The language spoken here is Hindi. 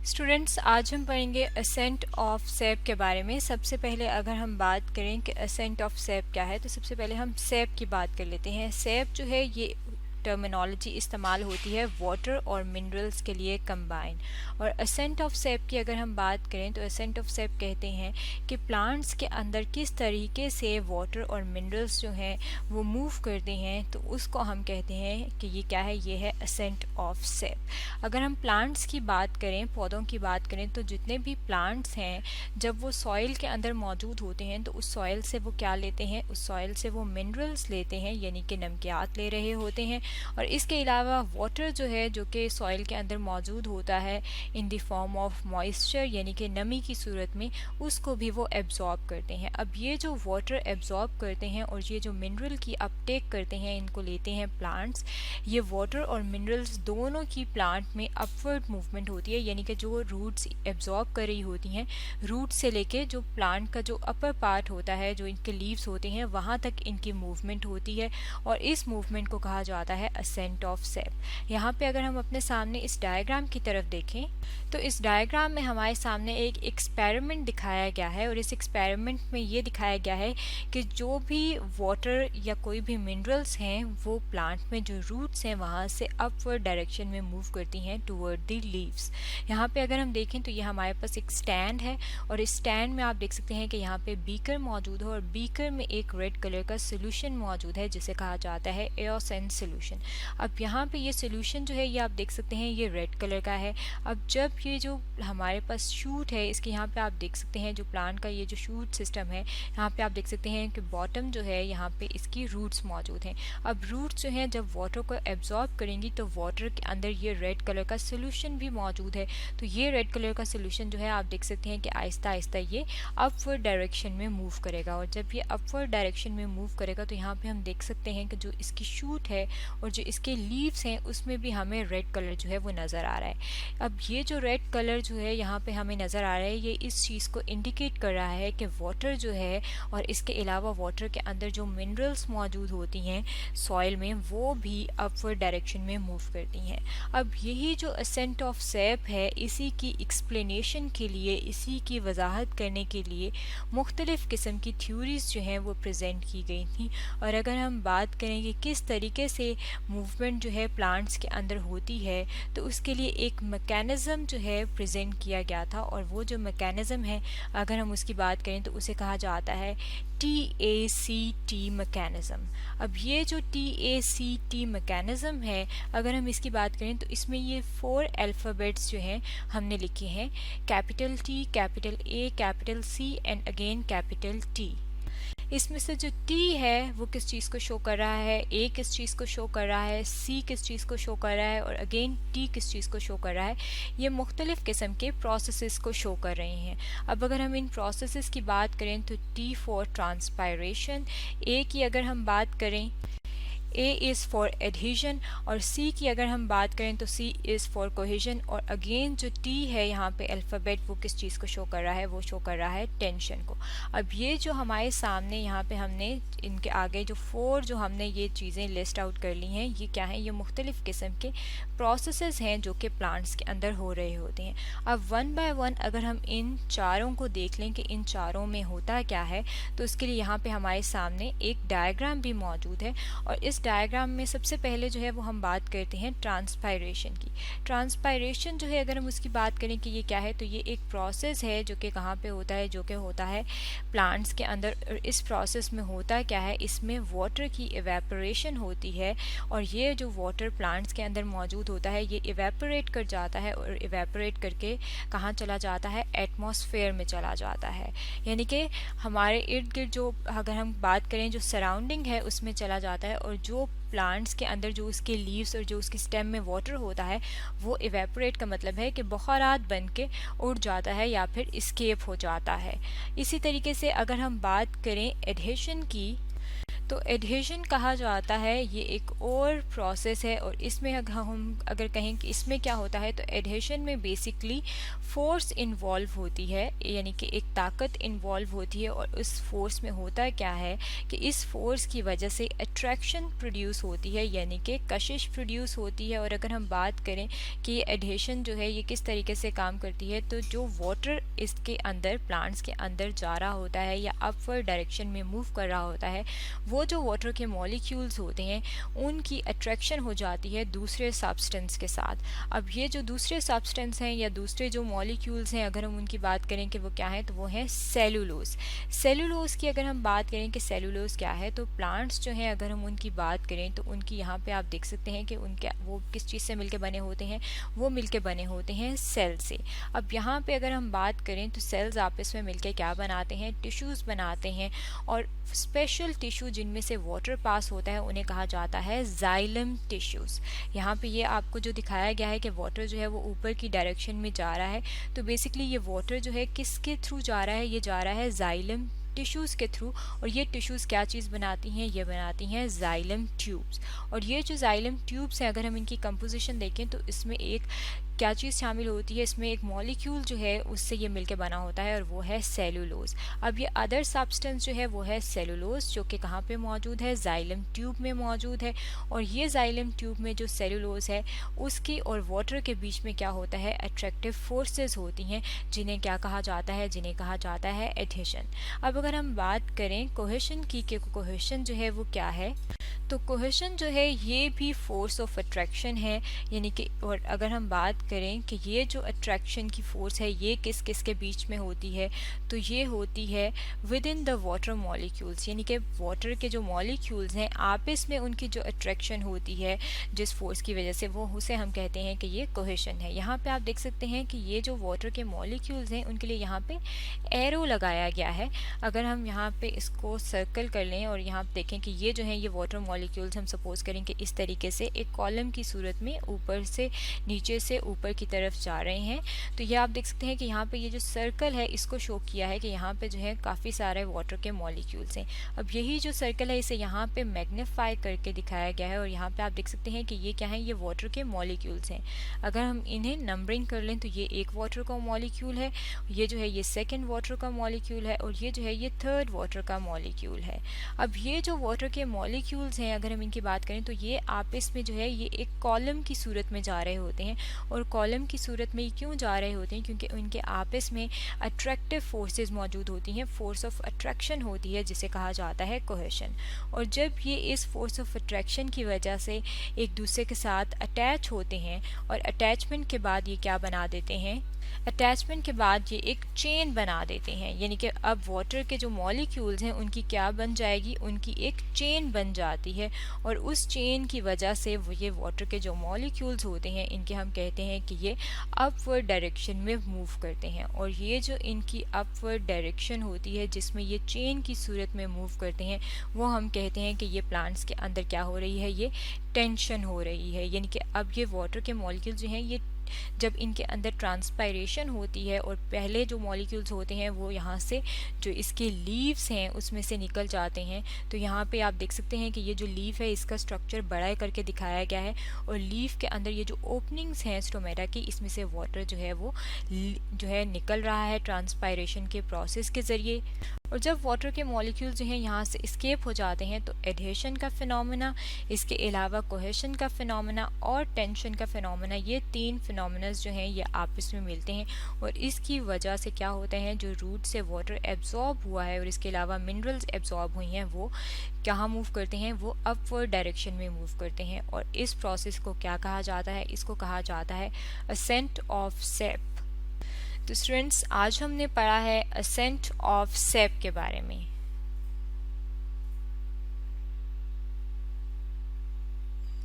स्टूडेंट्स, आज हम पढ़ेंगे असेंट ऑफ सेप के बारे में। सबसे पहले अगर हम बात करें कि असेंट ऑफ सेप क्या है, तो सबसे पहले हम सेप की बात कर लेते हैं। सेप जो है ये टर्मिनोलॉजी इस्तेमाल होती है वाटर और मिनरल्स के लिए कंबाइन। और असेंट ऑफ सेप की अगर हम बात करें तो असेंट ऑफ सेप कहते हैं कि प्लांट्स के अंदर किस तरीके से वाटर और मिनरल्स जो हैं वो मूव करते हैं, तो उसको हम कहते हैं कि ये क्या है, ये है असेंट ऑफ सेप। अगर हम प्लांट्स की बात करें, पौधों की बात करें, तो जितने भी प्लांट्स हैं जब वो सॉइल के अंदर मौजूद होते हैं तो उस सॉइल से वो क्या लेते हैं, उस सॉइल से वो मिनरल्स लेते हैं, यानी कि नमकियात ले रहे होते हैं। और इसके अलावा वाटर जो है जो कि सॉइल के अंदर मौजूद होता है in the form of moisture, यानी कि नमी की सूरत में, उसको भी वो एब्जॉर्ब करते हैं। अब ये जो वाटर एब्जॉर्ब करते हैं और ये जो मिनरल की अपटेक करते हैं, इनको लेते हैं प्लांट्स। ये वाटर और मिनरल्स दोनों की प्लांट में अपवर्ड मूवमेंट होती है, यानी कि जो रूट्स एब्जॉर्ब कर रही होती हैं, रूट से लेके जो प्लांट का जो अपर पार्ट होता है, जो इनके लीव्स होते हैं, वहाँ तक इनकी मूवमेंट होती है। और इस मूवमेंट को कहा जाता है असेंट ऑफ सेप। यहाँ पे अगर हम अपने सामने इस डायग्राम की तरफ देखें तो इस डायग्राम में हमारे सामने एक एक्सपेरिमेंट दिखाया गया है। और इस एक्सपेरिमेंट में ये दिखाया गया है कि जो भी वाटर या कोई भी मिनरल्स हैं वो प्लांट में जो रूट्स हैं वहाँ से अपवर्ड डायरेक्शन में मूव करती हैं टूवर्ड द लीव्स। यहाँ पे अगर हम देखें तो ये हमारे पास एक स्टैंड है और इस स्टैंड में आप देख सकते हैं कि यहाँ पे बीकर मौजूद है और बीकर में एक रेड कलर का सोल्यूशन मौजूद है जिसे कहा जाता है एओसेन सोल्यूशन। अब यहाँ पे ये सोल्यूशन जो है ये आप देख सकते हैं ये रेड कलर का है। अब जब ये जो हमारे पास शूट है, इसके यहाँ पे आप देख सकते हैं जो प्लांट का ये जो शूट सिस्टम है, यहाँ पे आप देख सकते हैं कि बॉटम जो है यहाँ पे इसकी रूट्स मौजूद हैं। अब रूट्स जो हैं जब वाटर को एब्जॉर्ब करेंगी तो वाटर के अंदर ये रेड कलर का सोल्यूशन भी मौजूद है। तो ये रेड कलर का सोल्यूशन जो है आप देख सकते हैं कि आहिस्ता आहिस्ता ये अपवर्ड डायरेक्शन में मूव करेगा। और जब ये अपवर्ड डायरेक्शन में मूव करेगा तो यहाँ पे हम देख सकते हैं कि जो इसकी शूट है और जो इसके लीव्स हैं उसमें भी हमें रेड कलर जो है वो नज़र आ रहा है। अब ये जो रेड कलर जो है यहाँ पे हमें नज़र आ रहा है, ये इस चीज़ को इंडिकेट कर रहा है कि वाटर जो है और इसके अलावा वाटर के अंदर जो मिनरल्स मौजूद होती हैं सॉइल में, वो भी अपवर्ड डायरेक्शन में मूव करती हैं। अब यही जो असेंट ऑफ सेप है, इसी की एक्सप्लेनेशन के लिए, इसी की वजाहत करने के लिए मुख्तलिफ़ किस्म की थ्योरीज जो हैं वो प्रेजेंट की गई थी। और अगर हम बात करें कि किस तरीके से मूवमेंट जो है प्लांट्स के अंदर होती है, तो उसके लिए एक मैकेनिज़्म जो है प्रेजेंट किया गया था। और वो जो मैकेनिज़्म है अगर हम उसकी बात करें तो उसे कहा जाता है TACT मैकेनिज़्म। अब ये जो TACT मैकेनिज़्म है, अगर हम इसकी बात करें तो इसमें ये 4 अल्फ़ाबेट्स जो हैं हमने लिखे हैं, capital T, capital A, capital C and again capital T। इसमें से जो T है वो किस चीज़ को शो कर रहा है, A किस चीज़ को शो कर रहा है, C किस चीज़ को शो कर रहा है और अगेन T किस चीज़ को शो कर रहा है, ये मुख्तलिफ़ किस्म के प्रोसेसेस को शो कर रहे हैं। अब अगर हम इन प्रोसेसेस की बात करें तो T फॉर ट्रांसपायरेशन, A की अगर हम बात करें A इज़ फॉर एडहेजन और C की अगर हम बात करें तो C इज़ फॉर कोहेजन। और अगेन जो T है यहाँ पे अल्फ़ाबेट, वो किस चीज़ को शो कर रहा है, वो शो कर रहा है टेंशन को। अब ये जो हमारे सामने यहाँ पे हमने इनके आगे जो 4 जो हमने ये चीज़ें लिस्ट आउट कर ली हैं, ये क्या हैं, ये मुख्तलिफ़ किस्म के प्रोसेसेस हैं जो कि प्लांट्स के अंदर हो रहे होते हैं। अब वन बाय वन अगर हम इन चारों को देख लें कि इन चारों में होता क्या है, तो उसके लिए यहाँ पे हमारे सामने एक डायग्राम भी मौजूद है। और इस डायग्राम में सबसे पहले जो है वो हम बात करते हैं ट्रांसपायरेशन की। ट्रांसपायरेशन जो है अगर हम उसकी बात करें कि ये क्या है, तो ये एक प्रोसेस है जो कि कहाँ पे होता है, जो कि होता है प्लांट्स के अंदर। और इस प्रोसेस में होता क्या है, इसमें वाटर की इवेपोरेशन होती है और ये जो वाटर प्लांट्स के अंदर मौजूद होता है ये इवेपोरेट कर जाता है और इवेपोरेट करके कहाँ चला जाता है, एटमॉस्फेयर में चला जाता है। यानी कि हमारे इर्द गिर्द जो अगर हम बात करें जो सराउंडिंग है उसमें चला जाता है। और जो प्लांट्स के अंदर जो उसके लीव्स और जो उसकी स्टेम में वाटर होता है वो इवेपोरेट का मतलब है कि बखरात बन के उड़ जाता है या फिर इस्केप हो जाता है। इसी तरीके से अगर हम बात करें एडहेशन की, तो एडहेशन कहा जाता है, ये एक और प्रोसेस है, और इसमें हम अगर कहें कि इसमें क्या होता है, तो एडहेशन में बेसिकली फोर्स इन्वॉल्व होती है, यानी कि एक ताकत इन्वॉल्व होती है, और उस फोर्स में होता क्या है कि इस फोर्स की वजह से अट्रैक्शन प्रोड्यूस होती है, यानी कि कशिश प्रोड्यूस होती है। और अगर हम बात करें कि ये एडहेशन जो है ये किस तरीके से काम करती है, तो जो वाटर इसके अंदर प्लांट्स के अंदर जा रहा होता है या अपवर्ड डायरेक्शन में मूव कर रहा होता है, वो जो वाटर के मॉलिक्यूल्स होते हैं उनकी अट्रैक्शन हो जाती है दूसरे सब्सटेंस के साथ। अब ये जो दूसरे सब्सटेंस हैं या दूसरे जो मॉलिक्यूल्स हैं, अगर हम उनकी बात करें कि वो क्या है, तो वो है सेलुलोज। सेलुलोज की अगर हम बात करें कि सेलुलोज क्या है, तो प्लांट्स जो हैं अगर हम उनकी बात करें तो उनकी यहाँ पे आप देख सकते हैं कि उनके वो किस चीज़ से मिलके बने होते हैं, वो मिलके बने होते हैं सेल से। अब यहाँ पे अगर हम बात करें तो सेल्स आपस में मिलके क्या बनाते हैं, टिश्यूज़ बनाते हैं, और स्पेशल टिश्यू जिनमें से वाटर पास होता है उन्हें कहा जाता है जाइलम टिश्यूज़। यहाँ पे ये आपको जो दिखाया गया है कि वाटर जो है वो ऊपर की डायरेक्शन में जा रहा है, तो बेसिकली ये वाटर जो है किसके थ्रू जा रहा है, ये जा रहा है जाइलम टिश्यूज़ के थ्रू। और ये टिश्यूज़ क्या चीज़ बनाती हैं, ये बनाती हैं जाइलम ट्यूब्स। और ये जो जाइलम ट्यूब्स हैं अगर हम इनकी कंपोजिशन देखें तो इसमें एक क्या चीज़ शामिल होती है, इसमें एक मॉलिक्यूल जो है उससे ये मिलके बना होता है, और वो है सेलुलोज। अब ये अदर सब्सटेंस जो है वो है सेलुलोज, जो कि कहाँ पे मौजूद है, जाइलम ट्यूब में मौजूद है। और ये जाइलम ट्यूब में जो सेलुलोज है उसकी और वाटर के बीच में क्या होता है, अट्रैक्टिव फोर्सेस होती हैं, जिन्हें क्या कहा जाता है, जिन्हें कहा जाता है एडहेशन। अब अगर हम बात करें कोहेशन की, कि कोहेशन जो है वो क्या है, तो कोहेशन जो है ये भी फोर्स ऑफ अट्रैक्शन है, यानी कि और अगर हम बात करें कि ये जो अट्रैक्शन की फोर्स है ये किस किस के बीच में होती है, तो ये होती है with in the water molecules, यानी कि वाटर के जो मॉलिक्यूल्स हैं आपस में उनकी जो अट्रैक्शन होती है जिस फोर्स की वजह से, वो उसे हम कहते हैं कि ये कोहेशन है। यहाँ पे आप देख सकते हैं कि ये जो वाटर के मॉलिक्यूल्स हैं उनके लिए यहाँ पे एरो लगाया गया है। अगर हम यहाँ पे इसको सर्कल कर लें और यहाँ पे देखें कि ये जो है ये वाटर मॉलिक्यूल्स हम सपोज करें कि इस तरीके से एक कॉलम की सूरत में ऊपर से नीचे से ऊपर की तरफ जा रहे हैं, तो ये आप देख सकते हैं कि यहाँ पे ये जो सर्कल है इसको शो किया है कि यहाँ पे जो है काफ़ी सारे वाटर के मॉलिक्यूल्स हैं। अब यही जो सर्कल है इसे यहाँ पे मैग्नीफाई करके दिखाया गया है, और यहाँ पे आप देख सकते हैं कि ये क्या है, ये वाटर के मॉलिक्यूल्स हैं। अगर हम इन्हें नंबरिंग कर लें तो ये एक वाटर का मॉलिक्यूल है, ये जो है ये सेकेंड वाटर का मॉलिक्यूल है, और ये जो है ये थर्ड वाटर का मॉलिक्यूल है। अब ये जो वाटर के मॉलिक्यूल्स हैं अगर हम इनकी बात करें तो ये आपस में जो है ये एक कॉलम की सूरत में जा रहे होते हैं, और कॉलम की सूरत में क्यों जा रहे होते हैं, क्योंकि उनके आपस में अट्रैक्टिव फोर्सेस मौजूद होती हैं, फोर्स ऑफ अट्रैक्शन होती है जिसे कहा जाता है कोहेशन। और जब ये इस फोर्स ऑफ अट्रैक्शन की वजह से एक दूसरे के साथ अटैच होते हैं, और अटैचमेंट के बाद ये क्या बना देते हैं, अटैचमेंट के बाद ये एक चेन बना देते हैं, यानी कि अब वाटर के जो मॉलिक्यूल्स हैं उनकी क्या बन जाएगी, उनकी एक चेन बन जाती है, और उस चेन की वजह से ये वाटर के जो मॉलिक्यूल्स होते हैं इनके हम कहते हैं कि ये अपवर्ड डायरेक्शन में मूव करते हैं। और ये जो इनकी अपवर्ड डायरेक्शन होती है जिसमें ये चेन की सूरत में मूव करते हैं, वो हम कहते हैं कि ये प्लांट्स के अंदर क्या हो रही है, ये टेंशन हो रही है। यानी कि अब ये वाटर के मॉलिक्यूल्स जो हैं ये जब इनके अंदर ट्रांसपायरेशन होती है और पहले जो मॉलिक्यूल्स होते हैं वो यहाँ से जो इसके लीव्स हैं उसमें से निकल जाते हैं, तो यहाँ पे आप देख सकते हैं कि ये जो लीफ है इसका स्ट्रक्चर बड़ा करके दिखाया गया है, और लीफ के अंदर ये जो ओपनिंग्स हैं स्टोमेटा की, इसमें से वाटर जो है वो जो है निकल रहा है ट्रांसपायरेशन के प्रोसेस के ज़रिए। और जब वाटर के मॉलिक्यूल जो हैं यहाँ से एस्केप हो जाते हैं तो एडहेशन का फिनोमेना, इसके अलावा कोहेशन का फिनोमेना और टेंशन का फिनोमेना, ये तीन फिनोमेनास जो हैं ये आपस में मिलते हैं, और इसकी वजह से क्या होता है, जो रूट से वाटर एब्जॉर्ब हुआ है और इसके अलावा मिनरल्स एब्जॉर्ब हुई हैं वो कहाँ मूव करते हैं, वो अपवर्ड डायरेक्शन में मूव करते हैं। और इस प्रोसेस को क्या कहा जाता है, इसको कहा जाता है असेंट ऑफ सेप। तो स्टूडेंट्स आज हमने पढ़ा है असेंट ऑफ सेप के बारे में।